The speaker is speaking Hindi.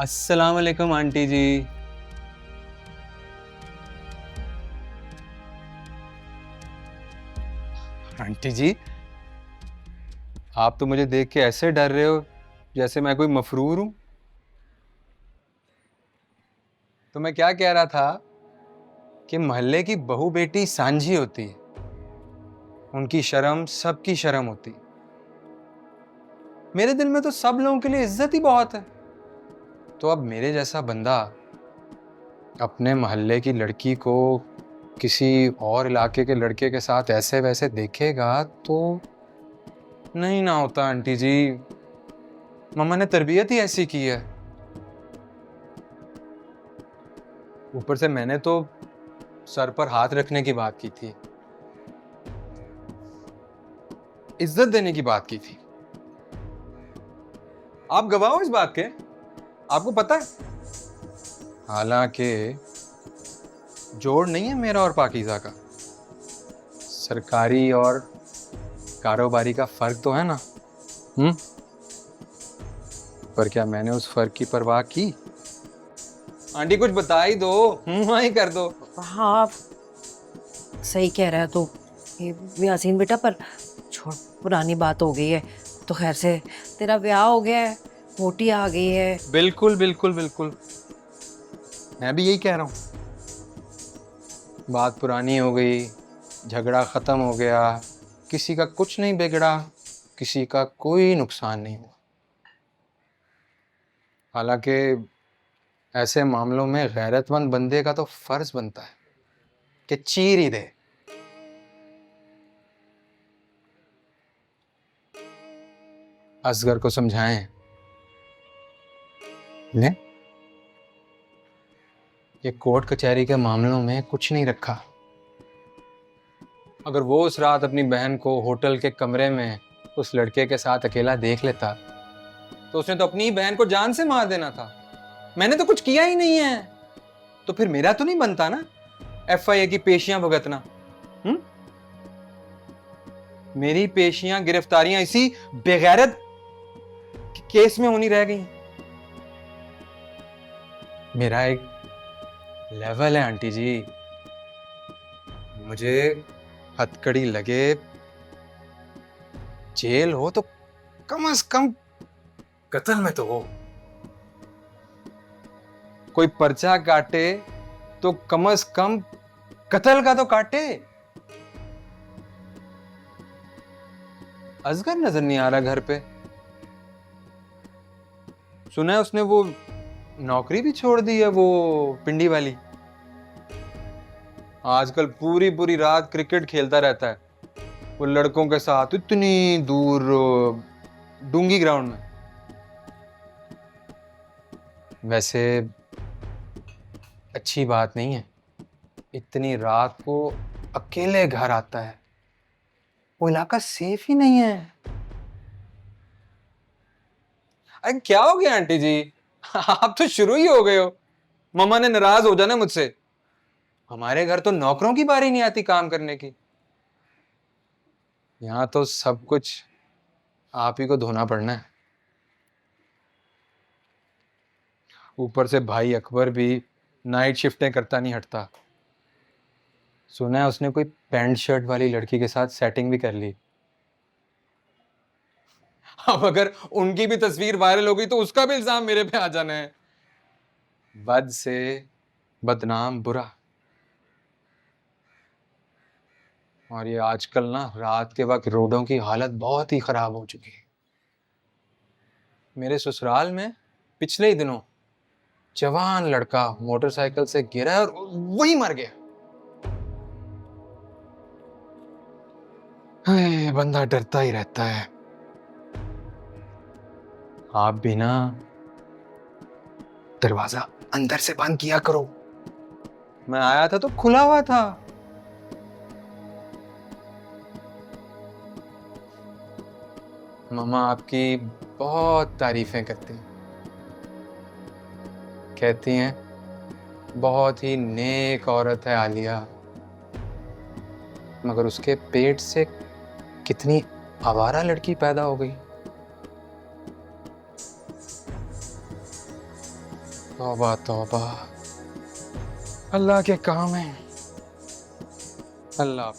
अस्सलाम वालेकुम आंटी जी। आंटी जी, आप तो मुझे देख के ऐसे डर रहे हो जैसे मैं कोई मफरूर हूं। तो मैं क्या कह रहा था कि मोहल्ले की बहू बेटी सांझी होती है, उनकी शर्म सबकी शर्म होती है। मेरे दिल में तो सब लोगों के लिए इज्जत ही बहुत है। तो अब मेरे जैसा बंदा अपने मोहल्ले की लड़की को किसी और इलाके के लड़के के साथ ऐसे वैसे देखेगा तो नहीं ना होता आंटी जी। मम्मा ने तरबियत ही ऐसी की है। ऊपर से मैंने तो सर पर हाथ रखने की बात की थी, इज्जत देने की बात की थी। आप गवाह हो इस बात के, आपको पता है। हालांकि जोड़ नहीं है मेरा और पाकीज़ा का, सरकारी और कारोबारी का फर्क तो है ना। हम्म। पर क्या मैंने उस फर्क की परवाह की? आंटी कुछ बता ही दो, ही कर दो। हाँ, सही कह रहा है तो ये यासीन बेटा, पर छोड़, पुरानी बात हो गई है। तो खैर से तेरा ब्याह हो गया है, वोटी आ गई है। बिल्कुल बिल्कुल बिल्कुल, मैं भी यही कह रहा हूँ। बात पुरानी हो गई, झगड़ा खत्म हो गया, किसी का कुछ नहीं बिगड़ा, किसी का कोई नुकसान नहीं हुआ। हालांकि ऐसे मामलों में गैरतमंद बंदे का तो फर्ज बनता है कि चीर ही दे। असगर को समझाएं ने ये कोर्ट कचहरी के मामलों में कुछ नहीं रखा। अगर वो उस रात अपनी बहन को होटल के कमरे में उस लड़के के साथ अकेला देख लेता तो उसने तो अपनी ही बहन को जान से मार देना था। मैंने तो कुछ किया ही नहीं है, तो फिर मेरा तो नहीं बनता ना एफआईए की पेशियां भुगतना। हम्म। मेरी पेशियां गिरफ्तारियां इसी बेगैरत केस में होनी रह गई। मेरा एक लेवल है आंटी जी, मुझे हथकड़ी लगे, जेल हो तो कम से कम कत्ल में तो हो, कोई पर्चा काटे तो कम से कम कत्ल का तो काटे। असगर नजर नहीं आ रहा घर पे। सुना है उसने वो नौकरी भी छोड़ दी है, वो पिंडी वाली। आजकल पूरी पूरी रात क्रिकेट खेलता रहता है वो लड़कों के साथ, इतनी दूर डूंगी ग्राउंड में। वैसे अच्छी बात नहीं है, इतनी रात को अकेले घर आता है। वो इलाका सेफ ही नहीं है। अरे क्या हो गया आंटी जी, आप तो शुरू ही हो गए हो। मम्मा ने नाराज हो जाना मुझसे। हमारे घर तो नौकरों की बारी नहीं आती काम करने की। यहाँ तो सब कुछ आप ही को धोना पड़ना है। ऊपर से भाई अकबर भी नाइट शिफ्टें करता नहीं हटता। सुना है उसने कोई पैंट शर्ट वाली लड़की के साथ सेटिंग भी कर ली। अब अगर उनकी भी तस्वीर वायरल हो गई तो उसका भी इल्जाम मेरे पे आ जाना है। बद से बदनाम बुरा। और ये आजकल ना रात के वक्त रोडों की हालत बहुत ही खराब हो चुकी है। मेरे ससुराल में पिछले ही दिनों जवान लड़का मोटरसाइकिल से गिरा और वही मर गया। बंदा डरता ही रहता है। आप भी ना दरवाजा अंदर से बंद किया करो। मैं आया था तो खुला हुआ था। मम्मा आपकी बहुत तारीफें करती हैं, कहती हैं बहुत ही नेक औरत है आलिया, मगर उसके पेट से कितनी आवारा लड़की पैदा हो गई। तौबा तौबा, अल्लाह के काम है। अल्लाह